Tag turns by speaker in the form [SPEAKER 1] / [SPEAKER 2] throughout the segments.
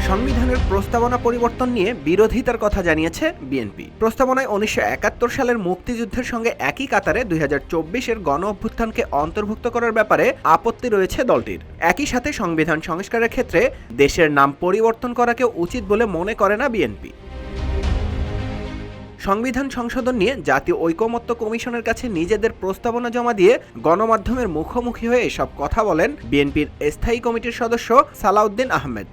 [SPEAKER 1] সংবিধানের প্রস্তাবনা পরিবর্তন নিয়ে বিরোধিতার কথা জানিয়েছে বিএনপি। প্রস্তাবনায় ১৯৭১ সালের মুক্তিযুদ্ধের সঙ্গে একই কাতারে ২০২৪-এর গণ অভ্যুত্থানকে অন্তর্ভুক্ত করার ব্যাপারে আপত্তি রয়েছে দলটির। একই সাথে সংবিধান সংস্কারের ক্ষেত্রে দেশের নাম পরিবর্তন করাকেও উচিত বলে মনে করে না বিএনপি। সংবিধান সংশোধন নিয়ে জাতীয় ঐকমত্য কমিশনের কাছে নিজেদের প্রস্তাবনা জমা দিয়ে গণমাধ্যমের মুখোমুখি হয়ে এসব কথা বলেন বিএনপির স্থায়ী কমিটির সদস্য সালাউদ্দিন আহমেদ।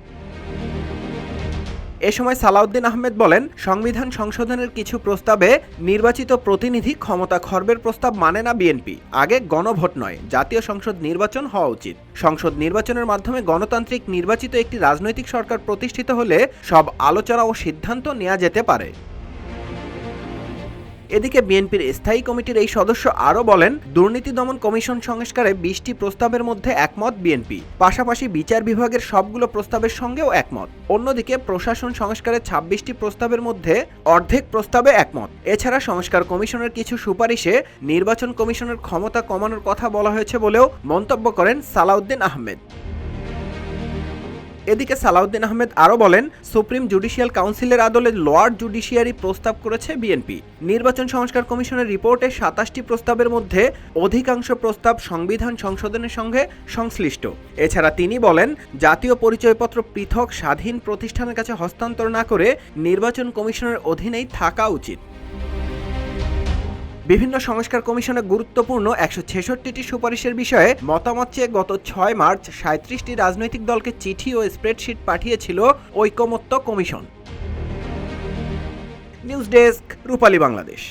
[SPEAKER 1] এ সময় সালাউদ্দিন আহমেদ বলেন, সংবিধান সংশোধনের কিছু প্রস্তাবে নির্বাচিত প্রতিনিধি ক্ষমতা খর্বের প্রস্তাব মানে না বিএনপি। আগে গণভোট নয়, জাতীয় সংসদ নির্বাচন হওয়া উচিত। সংসদ নির্বাচনের মাধ্যমে গণতান্ত্রিক নির্বাচিত একটি রাজনৈতিক সরকার প্রতিষ্ঠিত হলে সব আলোচনা ও সিদ্ধান্ত নেওয়া যেতে পারে। এদিকে বিএনপির স্থায়ী কমিটির এই সদস্য আরও বলেন, দুর্নীতি দমন কমিশন সংস্কারে ২০টি প্রস্তাবের মধ্যে একমত বিএনপি, পাশাপাশি বিচার বিভাগের সবগুলো প্রস্তাবের সঙ্গেও একমত। অন্যদিকে প্রশাসন সংস্কারের ২৬টি প্রস্তাবের মধ্যে অর্ধেক প্রস্তাবে একমত। এছাড়া সংস্কার কমিশনের কিছু সুপারিশে নির্বাচন কমিশনের ক্ষমতা কমানোর কথা বলা হয়েছে বলেও মন্তব্য করেন সালাউদ্দিন আহমেদ। এদিকে সালাউদ্দিন আহমেদ আরও বলেন, সুপ্রিম জুডিশিয়াল কাউন্সিলের আদলে লোয়ার জুডিশিয়ারি প্রস্তাব করেছে বিএনপি। নির্বাচন সংস্কার কমিশনের রিপোর্টে ২৭টি প্রস্তাবের মধ্যে অধিকাংশ প্রস্তাব সংবিধান সংশোধনের সঙ্গে সংশ্লিষ্ট। এছাড়া তিনি বলেন, জাতীয় পরিচয়পত্র পৃথক স্বাধীন প্রতিষ্ঠানের কাছে হস্তান্তর না করে নির্বাচন কমিশনের অধীনেই থাকা উচিত। বিভিন্ন সংস্কার কমিশনে গুরুত্বপূর্ণ ১৬৬টি সুপারিশের বিষয়ে মতামত চেয়ে গত ৬ মার্চ ৩৭টি রাজনৈতিক দলকে চিঠি ও স্প্রেডশিট পাঠিয়েছিল ঐকমত্য কমিশন। নিউজ ডেস্ক, রূপালী বাংলাদেশ।